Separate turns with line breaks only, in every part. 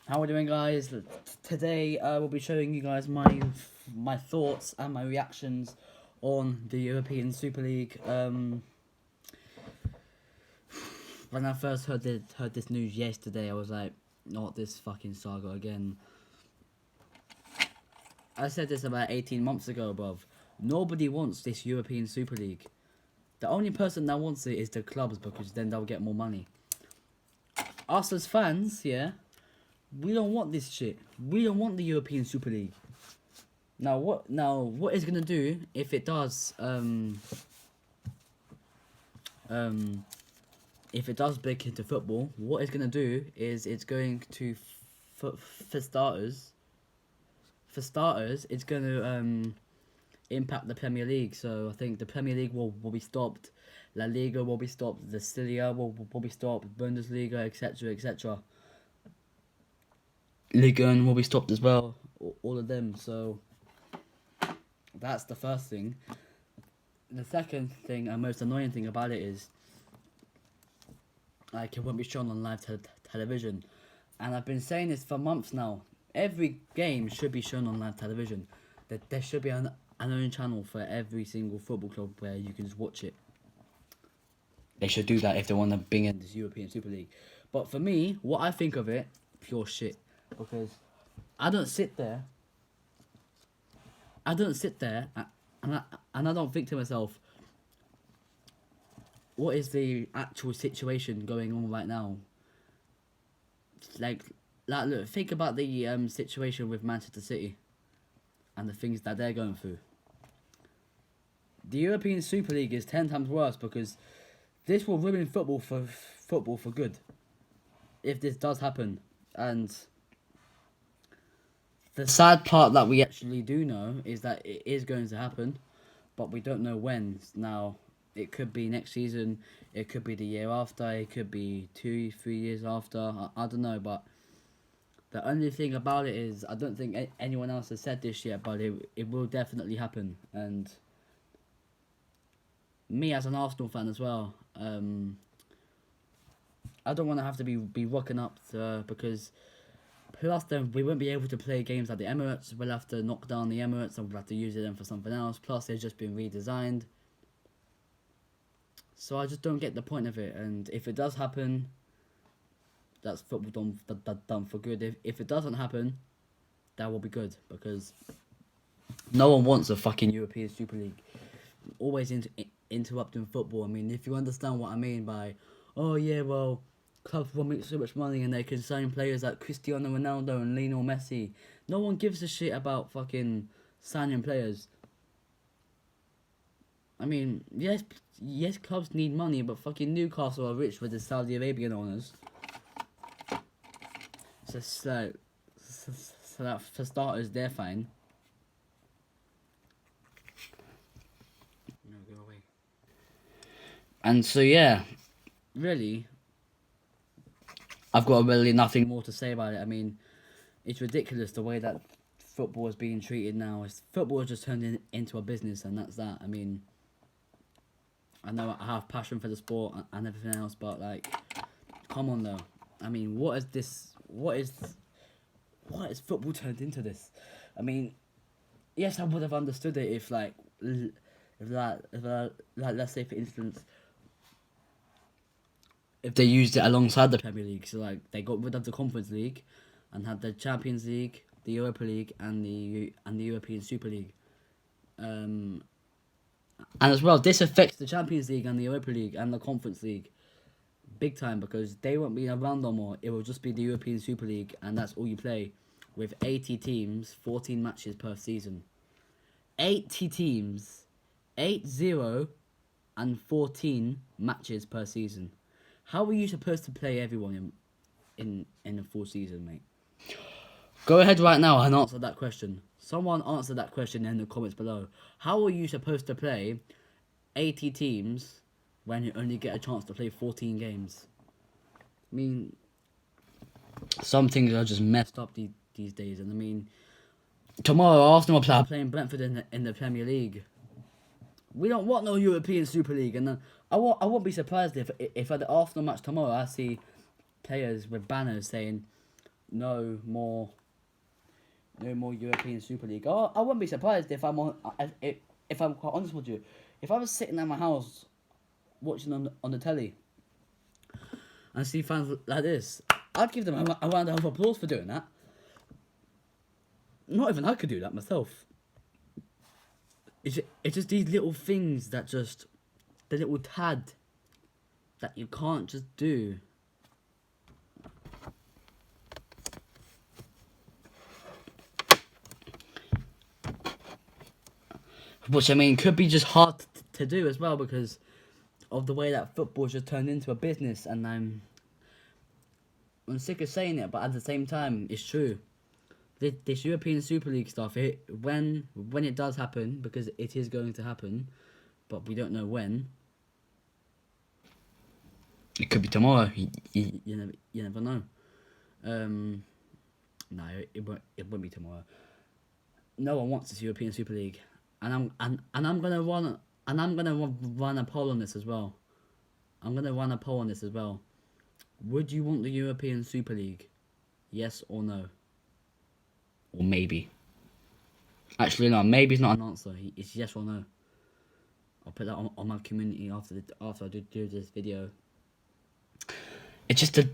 How are we doing, guys? Today, we'll be showing you guys my thoughts and my reactions on the European Super League. When I first heard this news yesterday, I was like, "Not this fucking saga again." I said this about 18 months ago, bruv. Nobody wants this European Super League. The only person that wants it is the clubs because then they'll get more money. Us as fans, yeah, we don't want this shit. We don't want the European Super League. What it's gonna do if it does if it does break into football, what it's gonna do is it's going to for starters it's gonna impact the Premier League. So I think the Premier League will be stopped, La Liga will be stopped, the Serie A will be stopped, Bundesliga, etc. Liga 1 will be stopped as well, all of them. So that's the first thing. The second thing and most annoying thing about it is like it won't be shown on live television, and I've been saying this for months now. Every game should be shown on live television. That there should be an own channel for every single football club where you can just watch it. They should do that if they want to bring in this European Super League. But for me, what I think of it, pure shit, because I don't sit there. I don't sit there, and I don't think to myself, what is the actual situation going on right now? Like, look, think about the situation with Manchester City and the things that they're going through. The European Super League is 10 times worse because this will ruin football for good if this does happen. And the sad part that we actually do know is that it is going to happen, but we don't know when. Now, it could be next season, it could be the year after, it could be 2, 3 years after. I don't know, but the only thing about it is I don't think anyone else has said this yet, but it will definitely happen. And me as an Arsenal fan as well, I don't want to have to be rocking up because plus then we won't be able to play games at the Emirates. We'll have to knock down the Emirates and we'll have to use it then for something else. Plus they've just been redesigned. So I just don't get the point of it. And if it does happen, that's football done for good. If it doesn't happen, that will be good because no one wants a fucking European Super League. Always interrupting football. I mean, if you understand what I mean by, oh yeah, well, clubs will make so much money and they can sign players like Cristiano Ronaldo and Lionel Messi. No one gives a shit about fucking signing players. I mean, yes, clubs need money, but fucking Newcastle are rich with the Saudi Arabian owners. So that for starters, they're fine. No, go away. And so yeah, really, I've got really nothing more to say about it. I mean, it's ridiculous the way that football is being treated now. Football has just turned into a business, and that's that. I mean, I know I have passion for the sport and everything else, but like, come on though. I mean, what is this? What is football turned into this? I mean, yes, I would have understood it if let's say for instance, if they used it alongside the Premier League. So like they got rid of the Conference League and had the Champions League, the Europa League, and the European Super League. And as well, this affects the Champions League and the Europa League and the Conference League big time because they won't be around no more. It will just be the European Super League, and that's all you play with 80 teams, 14 matches per season. 80 teams, 80, and 14 matches per season. How are you supposed to play everyone in a full season, mate? Go ahead right now and answer that question. Someone answer that question in the comments below. How are you supposed to play 80 teams when you only get a chance to play 14 games? I mean, some things are just messed up these days. And I mean, tomorrow Arsenal are playing Brentford in the Premier League. We don't want no European Super League. And I won't be surprised if at the Arsenal match tomorrow I see players with banners saying no more European Super League. I wouldn't be surprised if if I'm quite honest with you. If I was sitting at my house watching on the telly and see fans like this, I'd give them a round of applause for doing that. Not even I could do that myself. It's just these little things that just, the little tad that you can't just do. Which, I mean, could be just hard to do as well because of the way that football's just turned into a business, and I'm sick of saying it, but at the same time, it's true. This European Super League stuff, when it does happen, because it is going to happen, but we don't know when. It could be tomorrow. You never know. No, it won't be tomorrow. No one wants this European Super League, and I'm gonna run a poll on this as well. Would you want the European Super League? Yes or no? Or maybe. Actually, no. Maybe it's not an answer. It's yes or no. I'll put that on my community after I do this video. It's just the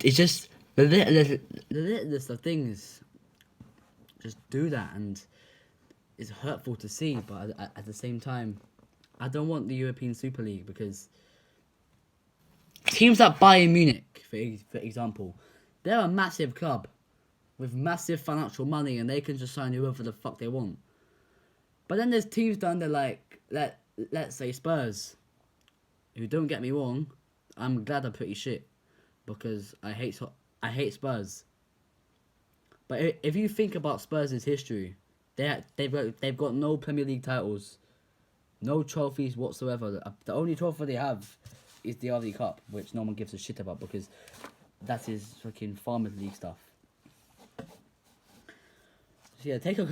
littlest of things. Just do that, and it's hurtful to see. But at the same time, I don't want the European Super League because teams like Bayern Munich, for example, they're a massive club with massive financial money, and they can just sign whoever the fuck they want. But then there's teams down there like, let's say Spurs, who, don't get me wrong, I'm glad they're pretty shit because I hate Spurs. But if you think about Spurs' history, they've got no Premier League titles, no trophies whatsoever. The only trophy they have is the RD Cup, which no one gives a shit about because that is fucking Farmers League stuff. So yeah, take a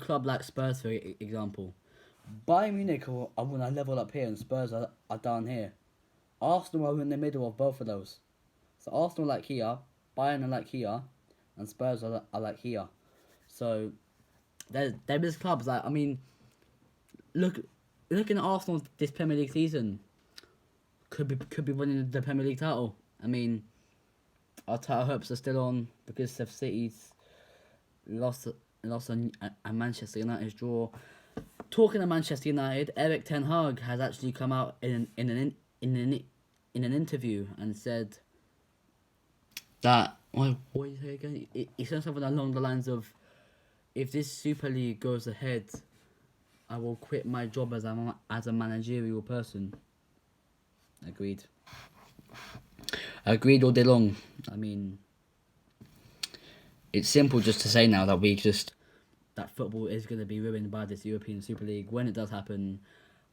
club like Spurs for example. Bayern Munich are on a level up here, and Spurs are down here. Arsenal are in the middle of both of those. So Arsenal are like here, Bayern are like here, and Spurs are like here. So there is clubs like, I mean, looking at Arsenal this Premier League season, could be winning the Premier League title. I mean, our title hopes are still on because of City's lost and Manchester United's draw. Talking of Manchester United, Erik ten Hag has actually come out in an interview and said that, what did he say again? He said something along the lines of, if this Super League goes ahead, I will quit my job as a managerial person. Agreed all day long. I mean, it's simple just to say now that football is going to be ruined by this European Super League when it does happen.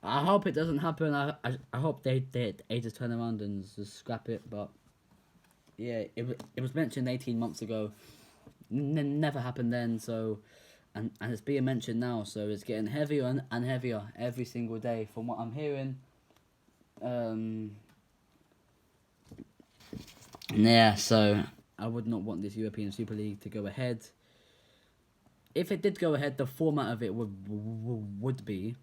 I hope it doesn't happen. I hope they just turn around and just scrap it. But yeah, it was mentioned 18 months ago. Never happened then. So, and it's being mentioned now. So it's getting heavier and heavier every single day from what I'm hearing. Yeah, so I would not want this European Super League to go ahead. If it did go ahead, the format of it would be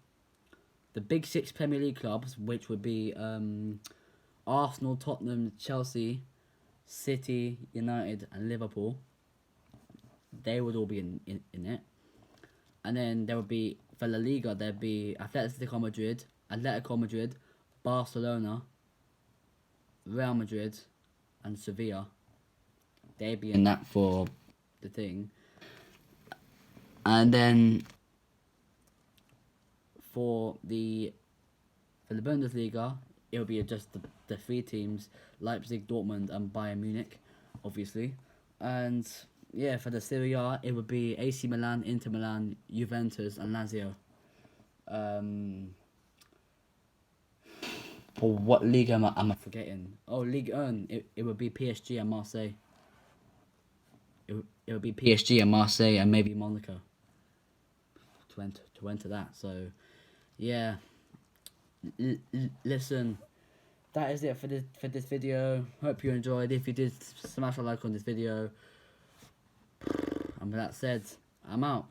the big six Premier League clubs, which would be Arsenal, Tottenham, Chelsea, City, United, and Liverpool. They would all be in it. And then there would be, for La Liga, there'd be Atletico Madrid, Barcelona, Real Madrid, and Sevilla. They'd be in that for the thing. And then for the Bundesliga, it'll be just the three teams: Leipzig, Dortmund, and Bayern Munich, obviously. And yeah, for the Serie A, it would be AC Milan, Inter Milan, Juventus, and Lazio. For what league am I forgetting? Oh, Ligue 1. It would be PSG and Marseille. It would be PSG and Marseille and maybe Monaco to enter that. So yeah, listen, that is it for this video. Hope you enjoyed. If you did, smash a like on this video. And with that said, I'm out.